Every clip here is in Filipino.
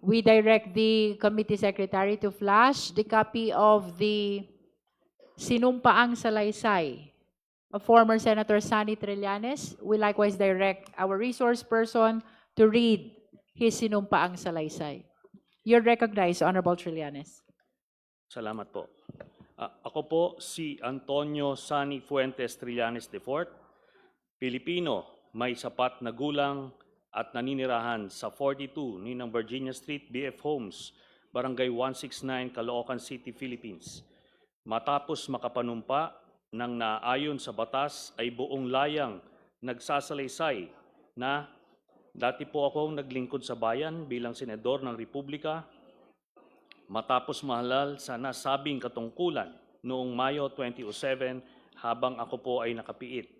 we direct the committee secretary to flash the copy of the sinumpaang salaysay of former Senator Sani Trillanes. We likewise direct our resource person to read his sinumpaang salaysay. You're recognized, Honorable Trillanes. Salamat po. Ako po si Antonio Sani Fuentes Trillanes IV, Pilipino, may sapat na gulang at naninirahan sa 42 Ninang Virginia Street, BF Homes, Barangay 169, Caloocan City, Philippines. Matapos makapanumpa ng naayon sa batas ay buong layang nagsasalaysay na dati po akong naglingkod sa bayan bilang senador ng Republika matapos mahalal sa nasabing katungkulan noong Mayo 2007 habang ako po ay nakapiit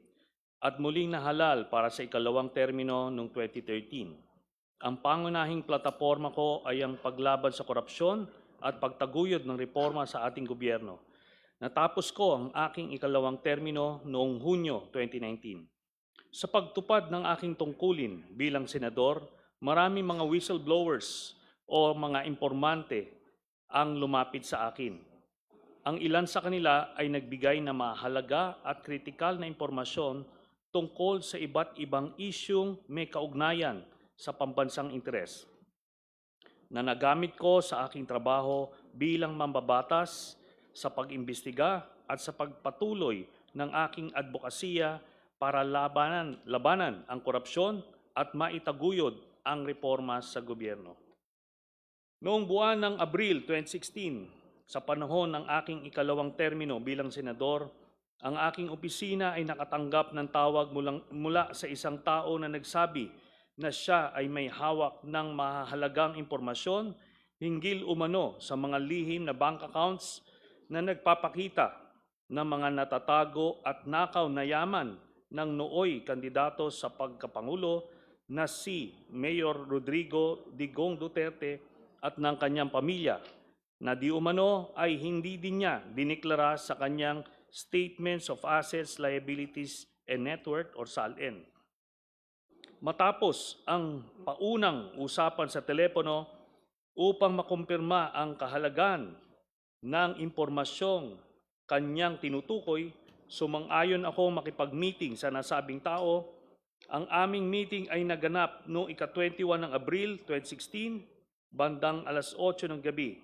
at muling nahalal para sa ikalawang termino noong 2013. Ang pangunahing plataporma ko ay ang paglaban sa korupsyon at pagtaguyod ng reforma sa ating gobyerno. Natapos ko ang aking ikalawang termino noong Hunyo 2019. Sa pagtupad ng aking tungkulin bilang senador, marami mga whistleblowers o mga informante ang lumapit sa akin. Ang ilan sa kanila ay nagbigay na mahalaga at kritikal na impormasyon tungkol sa iba't ibang isyung may kaugnayan sa pambansang interes na nagamit ko sa aking trabaho bilang mambabatas sa pag-imbestiga at sa pagpatuloy ng aking advokasya para labanan ang korupsyon at maitaguyod ang reforma sa gobyerno. Noong buwan ng Abril 2016, sa panahon ng aking ikalawang termino bilang senador, ang aking opisina ay nakatanggap ng tawag mula sa isang tao na nagsabi na siya ay may hawak ng mahalagang impormasyon hinggil umano sa mga lihim na bank accounts na nagpapakita ng mga natatago at nakaw na yaman ng nooy kandidato sa pagkapangulo na si Mayor Rodrigo Digong Duterte at ng kanyang pamilya na di umano ay hindi din niya diniklara sa kanyang Statements of Assets, Liabilities, and Net Worth or SALN. Matapos ang paunang usapan sa telepono upang makumpirma ang kahalagan ng impormasyong kanyang tinutukoy, sumang-ayon ako makipag-meeting sa nasabing tao. Ang aming meeting ay naganap noong ika-21 ng Abril 2016, bandang alas 8 ng gabi,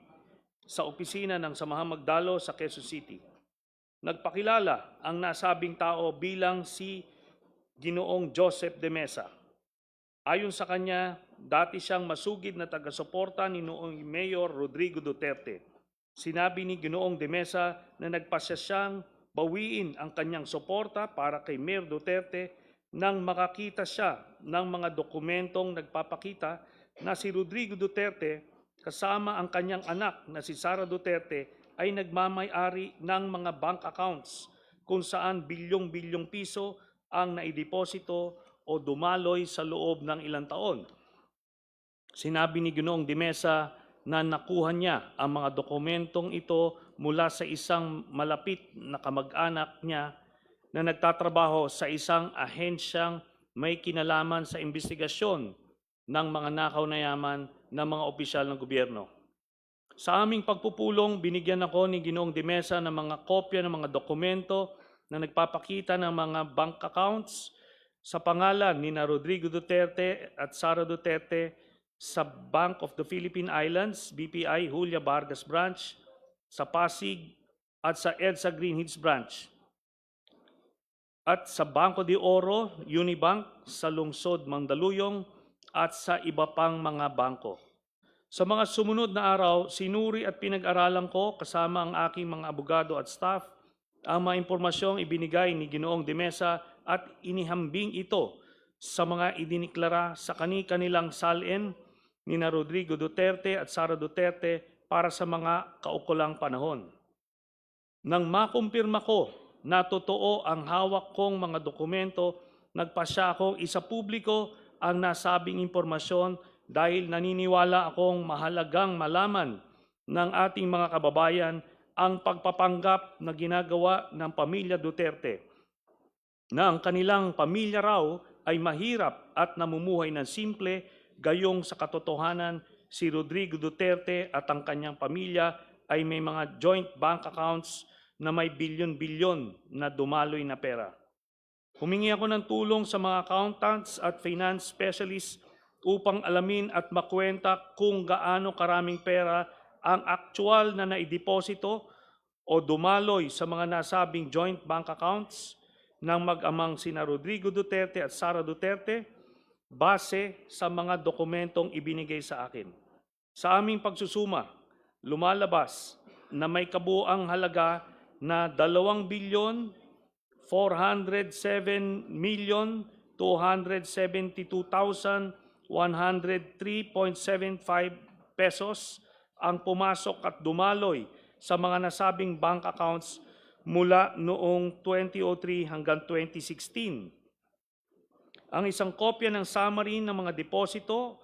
sa opisina ng Samahang Magdalo sa Quezon City. Nagpakilala ang nasabing tao bilang si Ginoong Joseph de Mesa. Ayon sa kanya, dati siyang masugid na taga-suporta ni noong Mayor Rodrigo Duterte. Sinabi ni Ginoong de Mesa na nagpasya siyang bawiin ang kanyang suporta para kay Mayor Duterte nang makakita siya ng mga dokumentong nagpapakita na si Rodrigo Duterte kasama ang kanyang anak na si Sara Duterte ay nagmamay-ari ng mga bank accounts kung saan bilyong-bilyong piso ang naideposito o dumaloy sa loob ng ilang taon. Sinabi ni Ginoong de Mesa na nakuha niya ang mga dokumentong ito mula sa isang malapit na kamag-anak niya na nagtatrabaho sa isang ahensyang may kinalaman sa investigasyon ng mga nakaw na yaman ng mga opisyal ng gobyerno. Sa aming pagpupulong, binigyan ako ni Ginoong de Mesa ng mga kopya ng mga dokumento na nagpapakita ng mga bank accounts sa pangalan ni Rodrigo Duterte at Sara Duterte sa Bank of the Philippine Islands, BPI, Julia Vargas Branch, sa Pasig at sa EDSA Green Hills Branch, at sa Banco de Oro, Unibank, sa Lungsod Mandaluyong, at sa iba pang mga bangko. Sa mga sumunod na araw, sinuri at pinag-aralan ko kasama ang aking mga abogado at staff ang mga impormasyong ibinigay ni Ginoong de Mesa at inihambing ito sa mga idiniklara sa kani-kanilang SALN ni Rodrigo Duterte at Sara Duterte para sa mga kaukulang panahon. Nang makumpirma ko na totoo ang hawak kong mga dokumento, nagpasya akong isapubliko ang nasabing impormasyon dahil naniniwala akong mahalagang malaman ng ating mga kababayan ang pagpapanggap na ginagawa ng pamilya Duterte na ang kanilang pamilya raw ay mahirap at namumuhay ng simple, gayong sa katotohanan si Rodrigo Duterte at ang kanyang pamilya ay may mga joint bank accounts na may bilyon-bilyon na dumaloy na pera. Humingi ako ng tulong sa mga accountants at finance specialists upang alamin at makwenta kung gaano karaming pera ang aktual na naideposito o dumaloy sa mga nasabing joint bank accounts ng mag-amang sina Rodrigo Duterte at Sara Duterte base sa mga dokumentong ibinigay sa akin. Sa aming pagsusuma, lumalabas na may kabuuang halaga na 2,407,272,103.75 pesos ang pumasok at dumaloy sa mga nasabing bank accounts mula noong 2003 hanggang 2016. Ang isang kopya ng summary ng mga deposito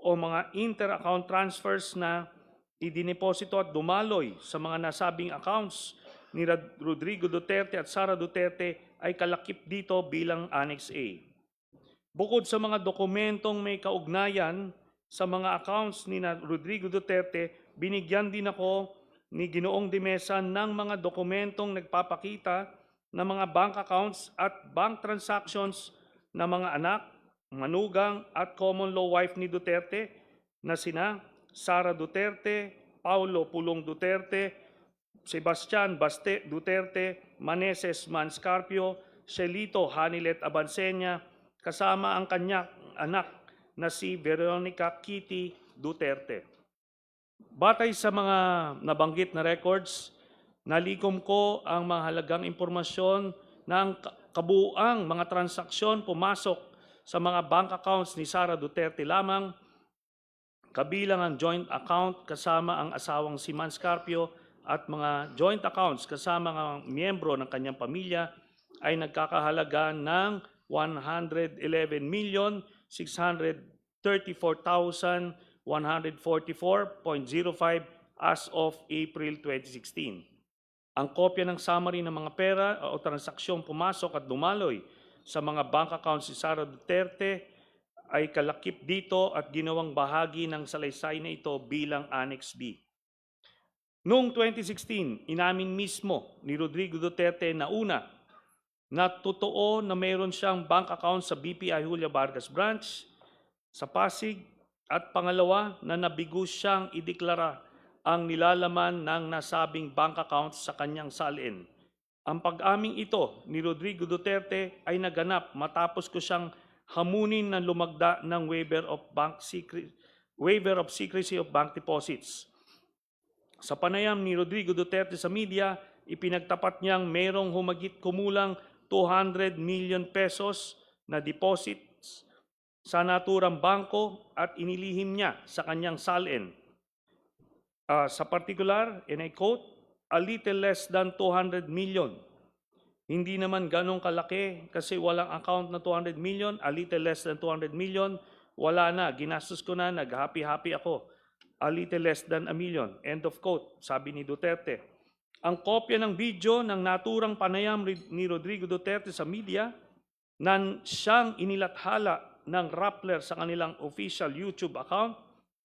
o mga inter-account transfers na idineposito at dumaloy sa mga nasabing accounts ni Rodrigo Duterte at Sara Duterte ay kalakip dito bilang Annex A. Bukod sa mga dokumentong may kaugnayan sa mga accounts ni Rodrigo Duterte, binigyan din ako ni Ginoong De Mesa ng mga dokumentong nagpapakita ng mga bank accounts at bank transactions ng mga anak, manugang at common law wife ni Duterte na sina Sara Duterte, Paulo Pulong Duterte, Sebastian Baste Duterte, Maneses Manscarpio, Celito Hanilet Abansenya, kasama ang kanyang anak na si Veronica Kitty Duterte. Batay sa mga nabanggit na records, nalikom ko ang mahalagang impormasyon ng kabuuang mga transaksyon pumasok sa mga bank accounts ni Sara Duterte lamang, kabilang ang joint account kasama ang asawang si Manscarpio at mga joint accounts kasama ang miyembro ng kanyang pamilya ay nagkakahalaga ng 111,634,144.05 as of April 2016. Ang kopya ng summary ng mga pera o transaksyong pumasok at dumaloy sa mga bank accounts ni Sara Duterte ay kalakip dito at ginawang bahagi ng salaysay na ito bilang Annex B. Noong 2016, inamin mismo ni Rodrigo Duterte na una, na totoo na mayroon siyang bank account sa BPI Julia Vargas Branch sa Pasig at pangalawa na nabigo siyang ideklara ang nilalaman ng nasabing bank account sa kanyang salin. Ang pag-aming ito ni Rodrigo Duterte ay naganap matapos ko siyang hamunin ng lumagda ng waiver of secrecy of bank deposits. Sa panayam ni Rodrigo Duterte sa media, ipinagtapat niyang mayroong humigit kumulang 200 million pesos na deposits sa naturang bangko at inilihim niya sa kanyang salin. Sa particular, and I quote, a little less than 200 million. Hindi naman ganong kalaki kasi walang account na 200 million, a little less than 200 million, wala na, ginastos ko na, nag-happy-happy ako. A little less than a million. End of quote, sabi ni Duterte. Ang kopya ng video ng naturang panayam ni Rodrigo Duterte sa media na siyang inilathala ng Rappler sa kanilang official YouTube account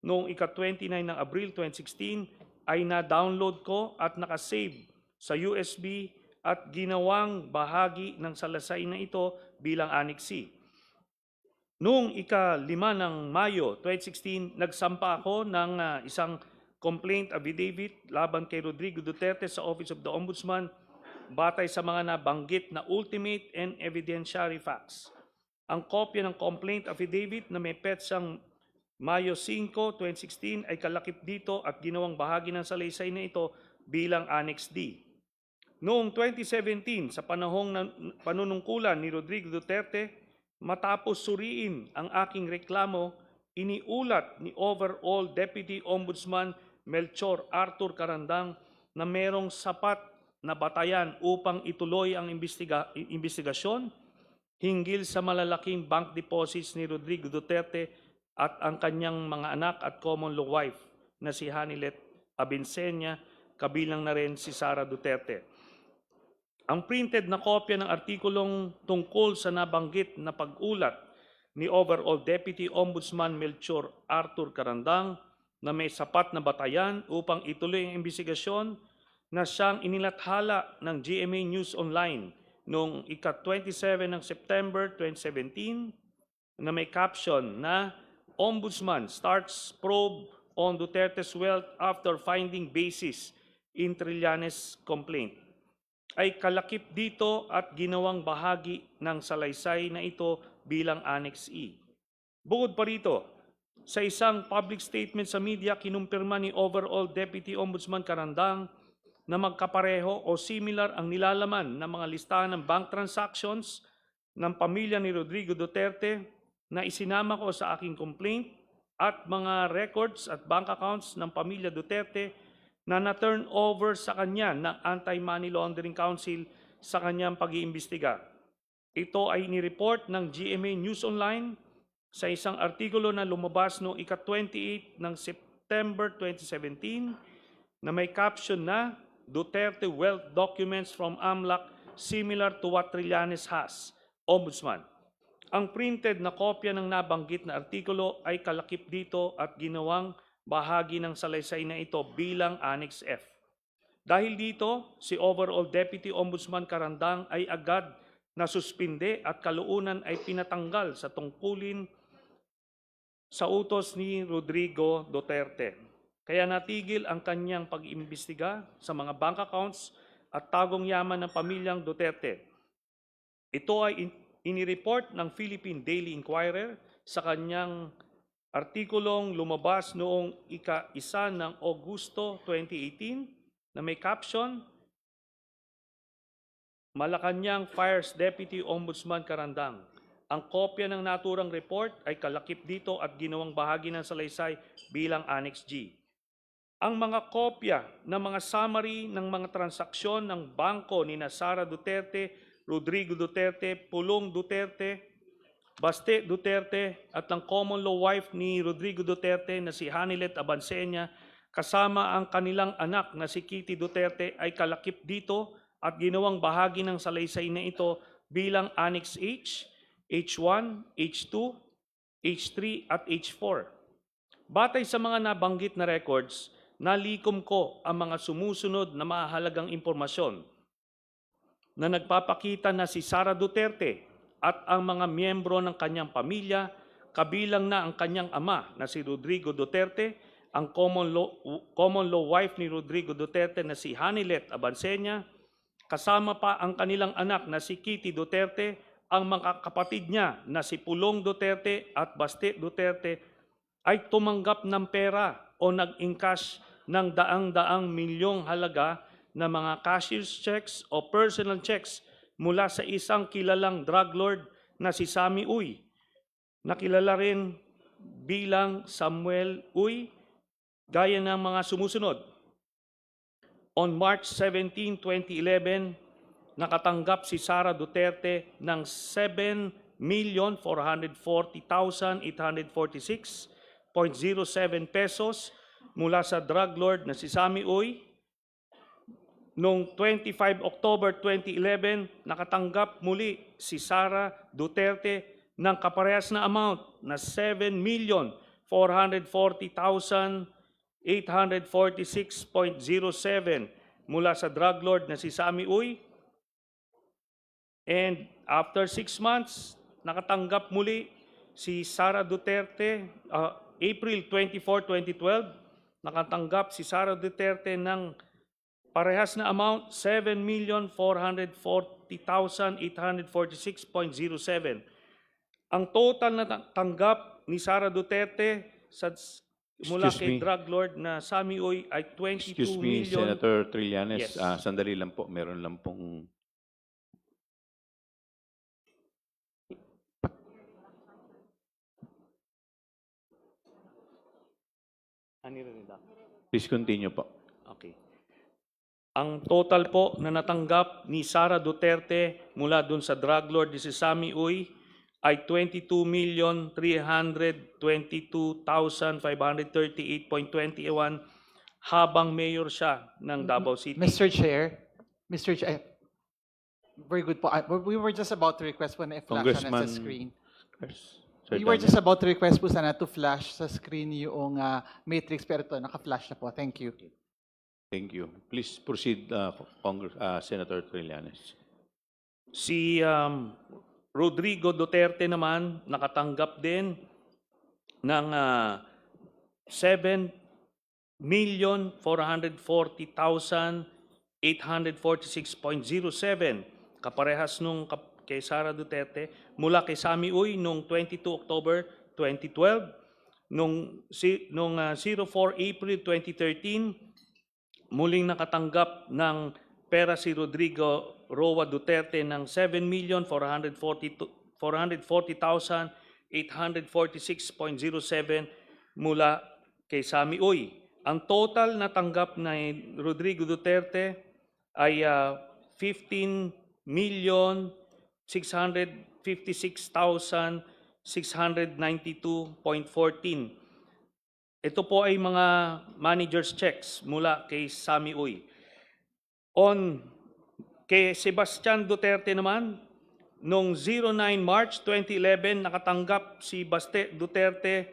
noong ika-29 ng Abril 2016 ay na-download ko at nakasave sa USB at ginawang bahagi ng salasay na ito bilang Annex C. Noong ika-5 ng Mayo 2016, nagsampa ako ng isang complaint affidavit laban kay Rodrigo Duterte sa Office of the Ombudsman batay sa mga nabanggit na ultimate and evidentiary facts. Ang kopya ng complaint affidavit na may petsang Mayo 5, 2016 ay kalakip dito at ginawang bahagi ng salaysay na ito bilang Annex D. Noong 2017, sa panahong panunungkulan ni Rodrigo Duterte, matapos suriin ang aking reklamo, iniulat ni Overall Deputy Ombudsman Melchor Arthur Carandang na merong sapat na batayan upang ituloy ang investigasyon hinggil sa malalaking bank deposits ni Rodrigo Duterte at ang kanyang mga anak at common law wife na si Hanilet Abinsenya, kabilang na rin si Sara Duterte. Ang printed na kopya ng artikulong tungkol sa nabanggit na pag-ulat ni Overall Deputy Ombudsman Melchor Arthur Carandang na may sapat na batayan upang ituloy ang imbestigasyon na siyang inilathala ng GMA News Online noong ika-27 ng September 2017 na may caption na Ombudsman starts probe on Duterte's wealth after finding basis in Trillanes complaint, ay kalakip dito at ginawang bahagi ng salaysay na ito bilang Annex E. Bukod pa rito, sa isang public statement sa media, kinumpirma ni Overall Deputy Ombudsman Carandang na magkapareho o similar ang nilalaman ng mga listahan ng bank transactions ng pamilya ni Rodrigo Duterte na isinama ko sa aking complaint at mga records at bank accounts ng pamilya Duterte na na-turn over sa kanya ng Anti-Money Laundering Council sa kanyang pag-iimbestiga. Ito ay nireport ng GMA News Online sa isang artikulo na lumabas noong ika-28 ng September 2017 na may caption na Duterte Wealth Documents from AMLAC similar to what Trillanes has, Ombudsman. Ang printed na kopya ng nabanggit na artikulo ay kalakip dito at ginawang bahagi ng salaysay na ito bilang Annex F. Dahil dito, si Overall Deputy Ombudsman Carandang ay agad na suspinde at kalaunan ay pinatanggal sa tungkulin sa utos ni Rodrigo Duterte. Kaya natigil ang kanyang pag-imbestiga sa mga bank accounts at tagong yaman ng pamilyang Duterte. Ito ay inireport ng Philippine Daily Inquirer sa kanyang artikulong lumabas noong ika-1 ng Agosto 2018 na may caption, Malacanang Fires Deputy Ombudsman Carandang. Ang kopya ng naturang report ay kalakip dito at ginawang bahagi ng salaysay bilang Annex G. Ang mga kopya ng mga summary ng mga transaksyon ng bangko ni Sara Duterte, Rodrigo Duterte, Pulong Duterte, Baste Duterte at ang common law wife ni Rodrigo Duterte na si Hanilet Abansenia kasama ang kanilang anak na si Kitty Duterte ay kalakip dito at ginawang bahagi ng salaysay na ito bilang Annex H, H1, H2, H3 at H4. Batay sa mga nabanggit na records, nalikom ko ang mga sumusunod na mahalagang impormasyon na nagpapakita na si Sara Duterte at ang mga miyembro ng kanyang pamilya, kabilang na ang kanyang ama na si Rodrigo Duterte, ang common law wife ni Rodrigo Duterte na si Hanilet Abansenia, kasama pa ang kanilang anak na si Kitty Duterte, ang mga kapatid niya na si Pulong Duterte at Baste Duterte ay tumanggap ng pera o nag-encash ng daang-daang milyong halaga na mga cashier's checks o personal checks mula sa isang kilalang drug lord na si Sammy Uy, nakilala rin bilang Samuel Uy, gaya ng mga sumusunod. On March 17, 2011, nakatanggap si Sara Duterte ng 7,440,846.07 pesos mula sa drug lord na si Sammy Uy. Noong 25 October 2011, nakatanggap muli si Sara Duterte ng kaparehas na amount na 7,440,846.07 mula sa drug lord na si Sammy Uy. And after 6 months, nakatanggap muli si Sara Duterte, April 24, 2012, nakatanggap si Sara Duterte ng parehas na amount, 7,440,846.07. Ang total na tanggap ni Sara Duterte mula Excuse kay me. drug lord na Sammy Uy ay 22 Excuse me, million. Senator Trillanes. Yes. Sandali lang po. Meron lang pong... Please continue po. Okay. Ang total po na natanggap ni Sara Duterte mula dun sa drug lord ni si Sammy Uy ay 22,322,538.21 habang mayor siya ng Davao City. Mr. Chair, very good po. We were just about to request po na i-flash on Congressman sa screen. Sir We were Daniel. just about to request po sana to flash sa screen yung matrix, pero ito, naka-flash na po. Thank you. Thank you. Please proceed, Senator Trillanes. Si Rodrigo Duterte naman nakatanggap din ng 7,440,846.07 kaparehas nung kay Sara Duterte mula kay Sami Uy nung 22 October 2012, nung 04 April 2013 muling nakatanggap ng pera si Rodrigo Roa Duterte ng 7,440,846.07 mula kay Sami Uy. Ang total na tanggap ni Rodrigo Duterte ay 15,656,692.14. Ito po ay mga manager's checks mula kay Sami Uy. Kay Sebastian Duterte naman, noong 09 March 2011, nakatanggap si Baste Duterte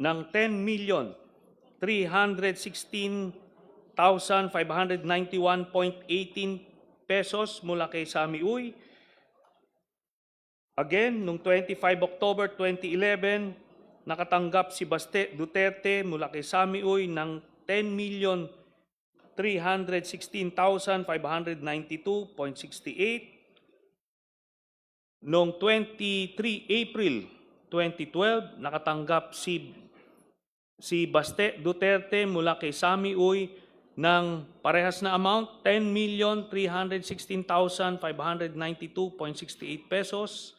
ng 10,316,591.18 pesos mula kay Sami Uy. Again, noong 25 October 2011, nakatanggap si Baste Duterte mula kay Sami Uy ng 10,316,592.68. Noong 23 April 2012, nakatanggap si Baste Duterte mula kay Sami Uy ng parehas na amount, 10,316,592.68 pesos.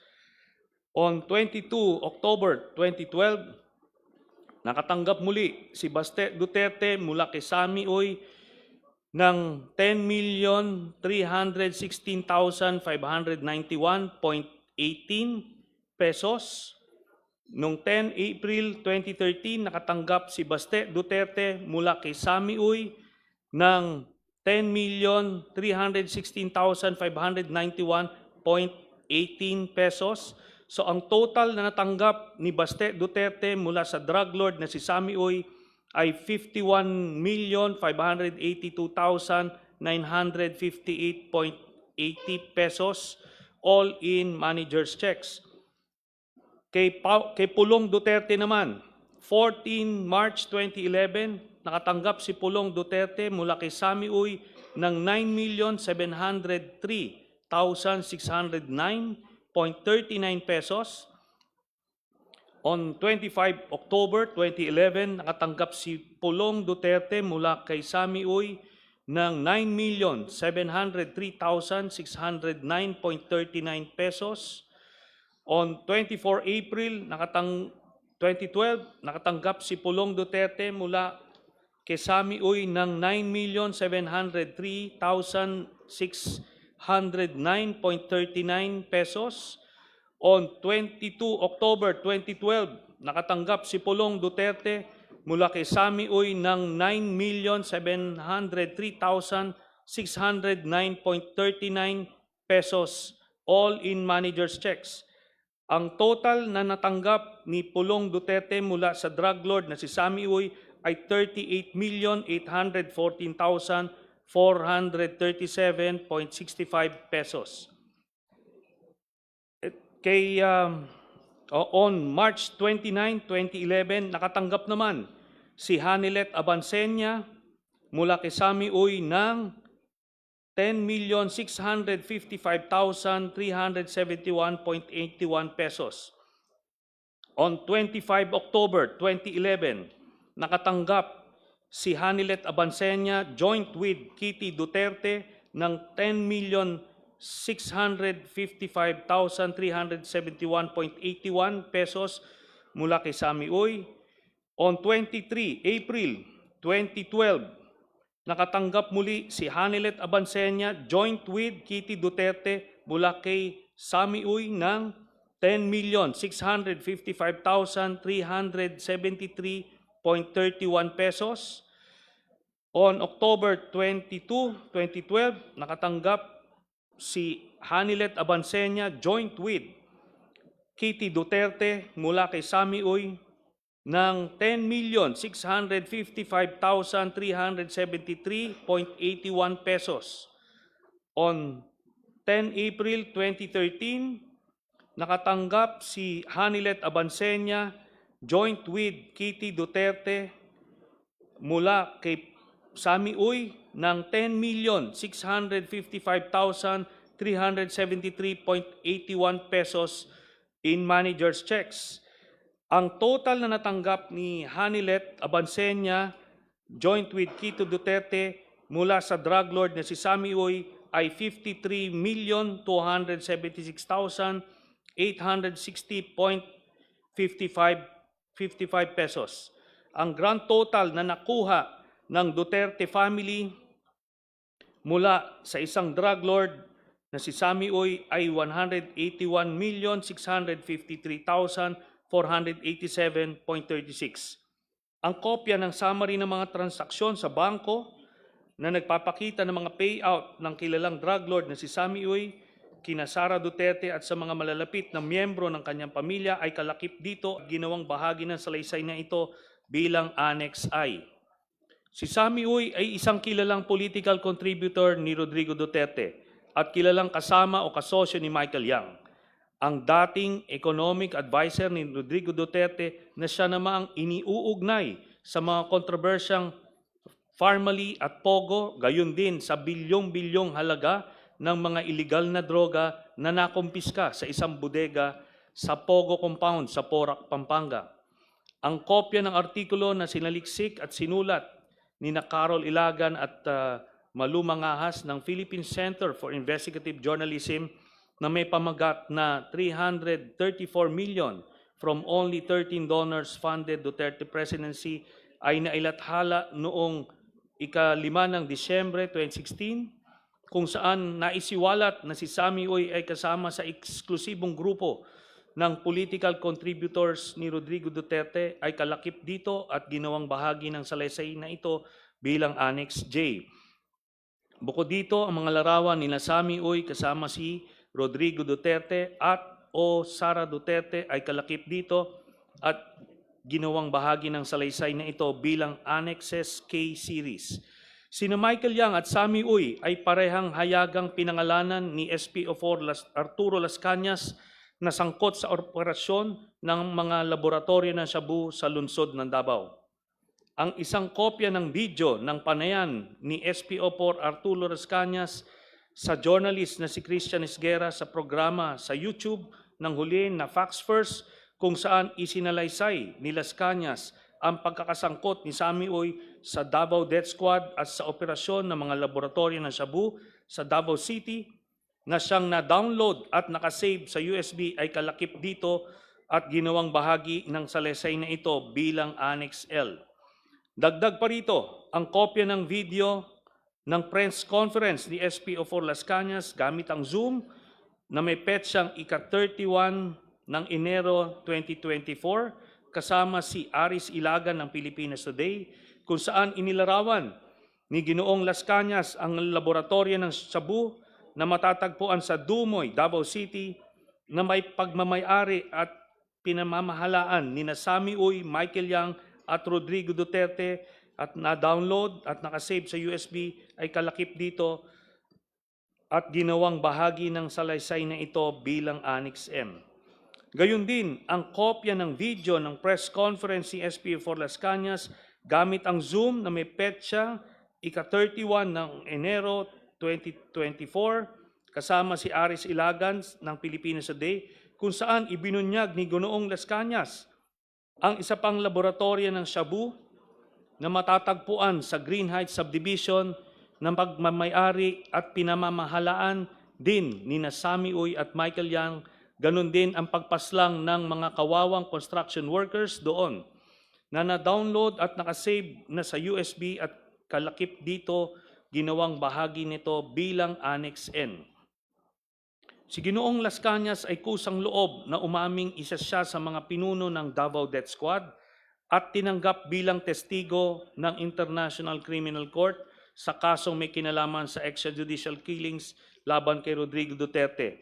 On 22 October 2012, nakatanggap muli si Baste Duterte mula kay Sami Uy ng 10,316,591.18 pesos. Noong 10 April 2013, nakatanggap si Baste Duterte mula kay Sami Uy ng 10,316,591.18 pesos. So ang total na natanggap ni Baste Duterte mula sa drug lord na si Sami Uy ay 51,582,958.80 pesos, all in manager's checks. Kay Pulong Duterte naman, 14 March 2011, nakatanggap si Pulong Duterte mula kay Sami Uy ng 9,703,609.39 pesos. On 25 October 2011, nakatanggap si Pulong Duterte mula kay Sami Uy ng 9,703,609.39 pesos. On 24 April 2012, nakatanggap si Pulong Duterte mula kay Sami Uy ng 9,703,609.39 pesos. On 22 October 2012, nakatanggap si Pulong Duterte mula kay Sami Uy ng 9,703,609.39 pesos, all in manager's checks. Ang total na natanggap ni Pulong Duterte mula sa drug lord na si Sami Uy ay 38,814,437.65 pesos. On March 29, 2011, nakatanggap naman si Hanilet Abansenya mula kay Sami Uy ng 10,655,371.81 pesos. On 25 October 2011, nakatanggap si Hanilet Abansenya joint with Kitty Duterte ng 10,655,371.81 pesos mula kay Sami Uy. On 23 April 2012, nakatanggap muli si Hanilet Abansenya joint with Kitty Duterte mula kay Sami Uy ng 10,655,373.31 pesos. On October 22, 2012, nakatanggap si Hanilet Abansenya joint with Kitty Duterte mula kay Sami Uy ng 10,655,373.81 pesos. On 10 April 2013, nakatanggap si Hanilet Abansenya joint with Kitty Duterte mula kay Sami Uy ng 10,655,373.81 pesos in manager's checks. Ang total na natanggap ni Hanilet Abansenya joint with Kitty Duterte mula sa drug lord na si Sami Uy ay 53,276,860.55 pesos. Ang grand total na nakuha ng Duterte family mula sa isang drug lord na si Sami Uy ay 181,653,487.36. Ang kopya ng summary ng mga transaksyon sa bangko na nagpapakita ng mga payout ng kilalang drug lord na si Sami Uy, kina Sara Duterte at sa mga malalapit na miyembro ng kanyang pamilya ay kalakip dito at ginawang bahagi ng salaysay na ito bilang Annex I. Si Sami Uy ay isang kilalang political contributor ni Rodrigo Duterte at kilalang kasama o kasosyo ni Michael Yang, ang dating economic advisor ni Rodrigo Duterte na siya namang iniuugnay sa mga kontrobersyang Farmally at Pogo, gayon din sa bilyong-bilyong halaga ng mga iligal na droga na nakumpiska sa isang bodega sa Pogo Compound sa Porac, Pampanga. Ang kopya ng artikulo na sinaliksik at sinulat ni Carol Ilagan at Malu Mangahas ng Philippine Center for Investigative Journalism na may pamagat na 334 million from only 13 donors funded Duterte presidency ay nailathala noong ika-5 ng Disyembre 2016, kung saan naisiwalat na si Sami Uy ay kasama sa eksklusibong grupo ng political contributors ni Rodrigo Duterte ay kalakip dito at ginawang bahagi ng salaysay na ito bilang Annex J. Bukod dito, ang mga larawan ni Sami Uy kasama si Rodrigo Duterte at o Sara Duterte ay kalakip dito at ginawang bahagi ng salaysay na ito bilang Annexes K Series. Sina Michael Yang at Sami Uy ay parehang hayagang pinangalanan ni SPO4 Arturo Las Cañas na sangkot sa operasyon ng mga laboratorio ng Shabu sa lungsod ng Davao. Ang isang kopya ng video ng panayan ni SPO4 Arturo Las Cañas sa journalist na si Christian Esguera sa programa sa YouTube ng huli na Facts First, kung saan isinalaysay ni Las Cañas ang pagkakasangkot ni Sami Uy sa Davao Death Squad at sa operasyon ng mga laboratorio ng Shabu sa Davao City na siyang na-download at nakasave sa USB ay kalakip dito at ginawang bahagi ng salaysay na ito bilang Annex L. Dagdag pa rito ang kopya ng video ng press conference ni SPO4 Las Cañas gamit ang Zoom na may petsang ika-31 ng Enero 2024 kasama si Aris Ilagan ng Pilipinas Today, kung saan inilarawan ni Ginoong Las Cañas ang laboratorio ng Shabu na matatagpuan sa Dumoy, Davao City na may pagmamayari at pinamamahalaan ni Sami Uy, Michael Yang at Rodrigo Duterte at na-download at nakasave sa USB ay kalakip dito at ginawang bahagi ng salaysay na ito bilang Annex M. Gayun din, ang kopya ng video ng press conference ni SPO4 Las Cañas gamit ang Zoom na may petsa ika-31 ng Enero 2024 kasama si Aris Ilagan ng Pilipinas Today, kung saan ibinunyag ni Ginoong Las Cañas ang isa pang laboratorio ng Shabu na matatagpuan sa Green Heights Subdivision ng pagmamayari at pinamamahalaan din ni Sami Uy at Michael Yang. Ganon din ang pagpaslang ng mga kawawang construction workers doon na na-download at nakasave na sa USB at kalakip dito ginawang bahagi nito bilang Annex N. Si Ginoong Las Cañas ay kusang loob na umaming isa siya sa mga pinuno ng Davao Death Squad at tinanggap bilang testigo ng International Criminal Court sa kasong may kinalaman sa extrajudicial killings laban kay Rodrigo Duterte.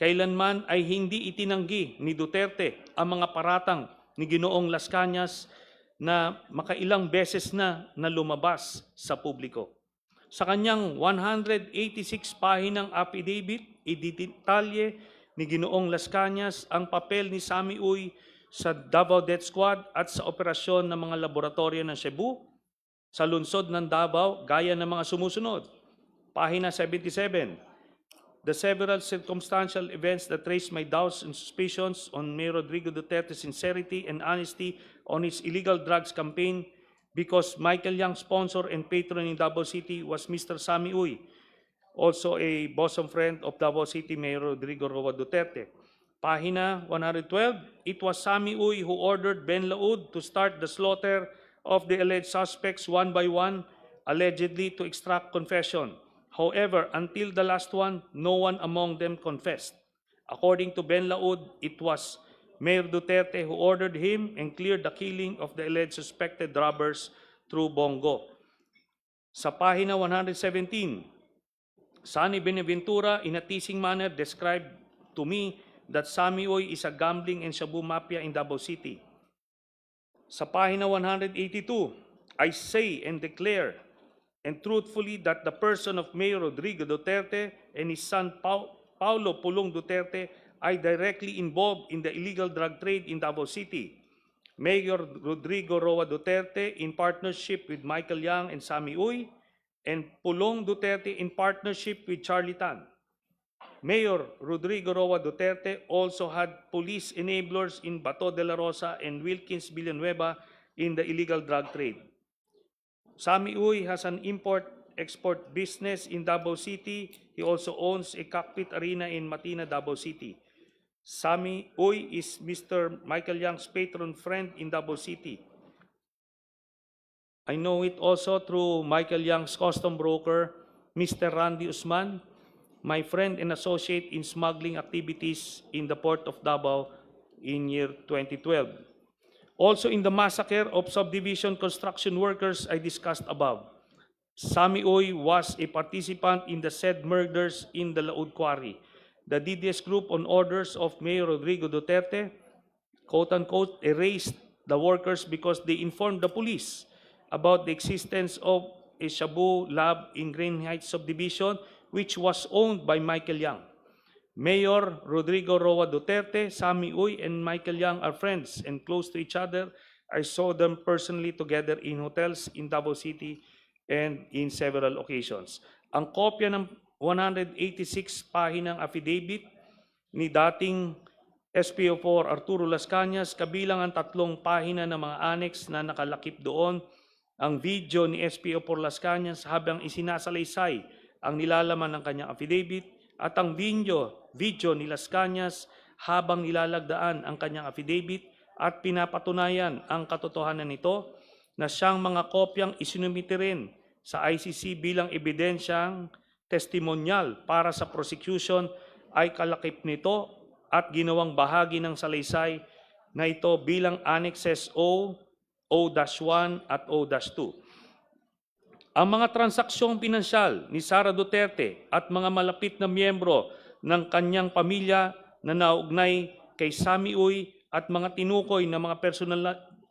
kailanman ay hindi itinanggi ni Duterte ang mga paratang ni Ginoong Las Cañas na makailang beses na lumabas sa publiko. Sa kanyang 186 pahinang affidavit, ididetalye ni Ginoong Las Cañas ang papel ni Sammy Uy sa Davao Death Squad at sa operasyon ng mga laboratorio ng Cebu sa lungsod ng Davao gaya ng mga sumusunod. Pahina 77. The several circumstantial events that raised my doubts and suspicions on Mayor Rodrigo Duterte's sincerity and honesty on his illegal drugs campaign because Michael Yang, sponsor and patron in Davao City, was Mr. Sammy Uy, also a bosom friend of Davao City Mayor Rodrigo Roa Duterte. Pahina 112, it was Sammy Uy who ordered Ben Laud to start the slaughter of the alleged suspects one by one, allegedly to extract confession. However, until the last one, no one among them confessed. According to Ben Laud, it was Mayor Duterte who ordered him and cleared the killing of the alleged suspected robbers through Bongo. Sa pahina 117, Sonny Benaventura in a teasing manner described to me that Sammy Uy is a gambling and shabu mafia in Davao City. Sa pahina 182, I say and declare and truthfully that the person of Mayor Rodrigo Duterte and his son Paulo Pulong Duterte are directly involved in the illegal drug trade in Davao City. Mayor Rodrigo Roa Duterte in partnership with Michael Yang and Sammy Uy, and Pulong Duterte in partnership with Charlie Tan. Mayor Rodrigo Roa Duterte also had police enablers in Bato de la Rosa and Wilkins Villanueva in the illegal drug trade. Sammy Uy has an import-export business in Davao City. He also owns a cockpit arena in Matina, Davao City. Sammy Uy is Mr. Michael Yang's patron friend in Davao City. I know it also through Michael Yang's custom broker, Mr. Randy Usman, my friend and associate in smuggling activities in the port of Davao in year 2012. Also in the massacre of subdivision construction workers I discussed above, Sammy Uy was a participant in the said murders in the Laud Quarry. The DDS group on orders of Mayor Rodrigo Duterte, quote-unquote, erased the workers because they informed the police about the existence of a shabu lab in Green Heights subdivision which was owned by Michael Yang. Mayor Rodrigo Roa Duterte, Sammy Uy, and Michael Yang are friends and close to each other. I saw them personally together in hotels in Davao City and in several occasions. Ang kopya ng 186 pahinang affidavit ni dating SPO4 Arturo Las Cañas, kabilang ang 3 pahina ng mga annex na nakalakip doon, ang video ni SPO4 Las Cañas habang isinasalaysay ang nilalaman ng kanyang affidavit, at ang video ni Las Cañas habang nilalagdaan ang kanyang affidavit at pinapatunayan ang katotohanan nito na siyang mga kopyang isinumite rin sa ICC bilang ebidensyang testimonyal para sa prosecution ay kalakip nito at ginawang bahagi ng salaysay na ito bilang Annexes O, O-1 at O-2. Ang mga transaksyong pinansyal ni Sara Duterte at mga malapit na miyembro ng kanyang pamilya na naugnay kay Sammy Uy at mga tinukoy na mga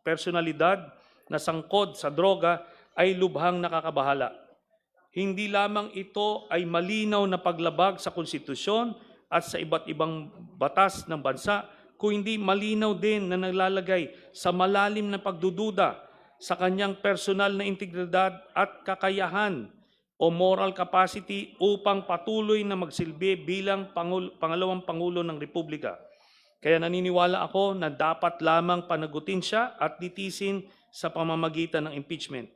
personalidad na sangkot sa droga ay lubhang nakakabahala. Hindi lamang ito ay malinaw na paglabag sa konstitusyon at sa iba't ibang batas ng bansa, kundi malinaw din na naglalagay sa malalim na pagdududa sa kanyang personal na integridad at kakayahan o moral capacity upang patuloy na magsilbi bilang pangalawang Pangulo ng Republika. Kaya naniniwala ako na dapat lamang panagutin siya at litisin sa pamamagitan ng impeachment.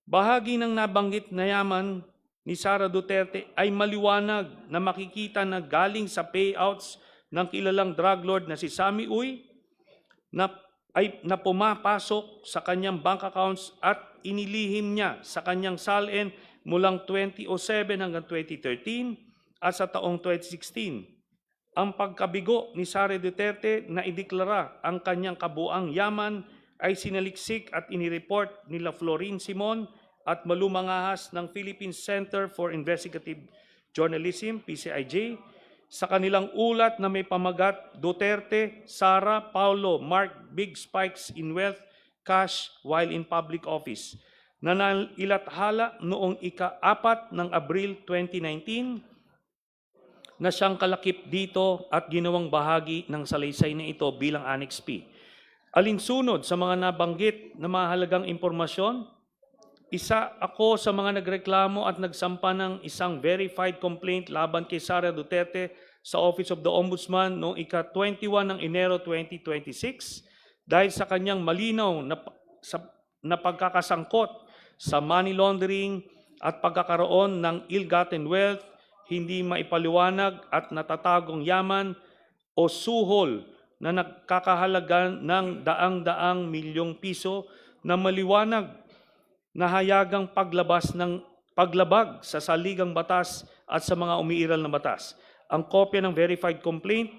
Bahagi ng nabanggit na yaman ni Sara Duterte ay maliwanag na makikita na galing sa payouts ng kilalang drug lord na si Sammy Uy na pumapasok sa kanyang bank accounts at inilihim niya sa kanyang salin mulang 2007 hanggang 2013 at sa taong 2016. Ang pagkabigo ni Sara Duterte na ideklara ang kanyang kabuang yaman ay sinaliksik at inireport nila Florin Simon at Malumangahas ng Philippine Center for Investigative Journalism, PCIJ, sa kanilang ulat na may pamagat Duterte, Sara, Paulo, Mark Big Spikes in Wealth, Cash while in public office, na nailathala noong ika-4 ng Abril 2019 na siyang kalakip dito at ginawang bahagi ng salaysay na ito bilang Annex P. Alinsunod sa mga nabanggit na mahalagang impormasyon, isa ako sa mga nagreklamo at nagsampa ng isang verified complaint laban kay Sara Duterte sa Office of the Ombudsman noong ika-21 ng Enero 2026 dahil sa kanyang malinaw na pagkakasangkot sa money laundering at pagkakaroon ng ill-gotten wealth, hindi maipaliwanag at natatagong yaman o suhol na nagkakahalaga ng daang-daang milyong piso na maliwanag na hayagang paglabag sa saligang batas at sa mga umiiral na batas. Ang kopya ng verified complaint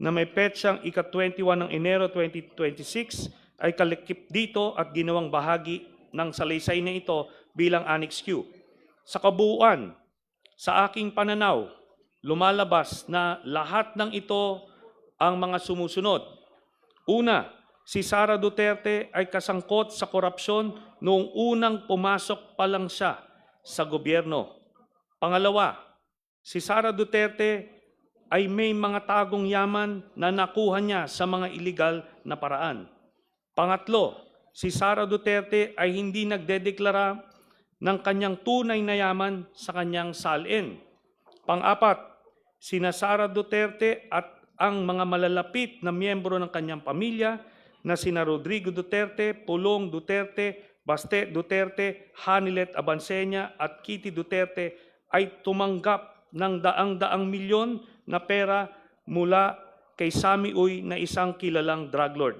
na may petsang ika-21 ng Enero 2026 ay kalakip dito at ginawang bahagi ng salaysay na ito bilang Annex Q. Sa kabuuan, sa aking pananaw, lumalabas na lahat ng ito ang mga sumusunod. Una, si Sara Duterte ay kasangkot sa korupsyon noong unang pumasok pa lang siya sa gobyerno. Pangalawa, si Sara Duterte ay may mga tagong yaman na nakuha niya sa mga iligal na paraan. Pangatlo, si Sara Duterte ay hindi nagdedeklara ng kanyang tunay na yaman sa kanyang salin. Pang-apat, sina Sara Duterte at ang mga malalapit na miyembro ng kanyang pamilya na sina Rodrigo Duterte, Pulong Duterte, Baste Duterte, Hanilet Abansenya at Kitty Duterte ay tumanggap ng daang-daang milyon na pera mula kay Sammy Uy na isang kilalang drug lord.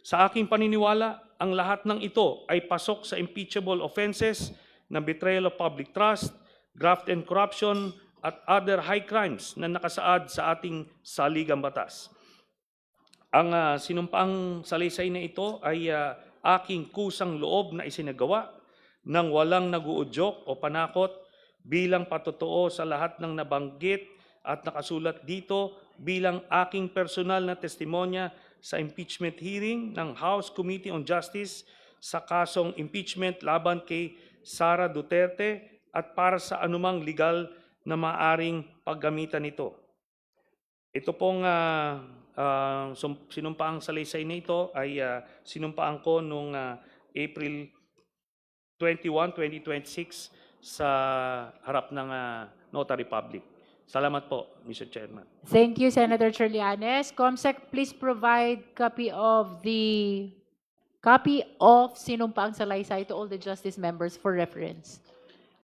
Sa aking paniniwala, ang lahat ng ito ay pasok sa impeachable offenses na betrayal of public trust, graft and corruption, at other high crimes na nakasaad sa ating saligang batas. Ang sinumpaang salaysay na ito ay aking kusang loob na isinagawa ng walang naguudyok o panakot bilang patotoo sa lahat ng nabanggit at nakasulat dito bilang aking personal na testimonya sa impeachment hearing ng House Committee on Justice sa kasong impeachment laban kay Sara Duterte at para sa anumang legal na maaring paggamitan nito. Ito pong sinumpaang salaysay na ito ay sinumpaan ko noong April 21, 2026 sa harap ng Notary Public. Salamat po, Mr. Chairman. Thank you, Senator Trillanes. Comsec, please provide copy of sinumpaang salaysay to all the justice members for reference.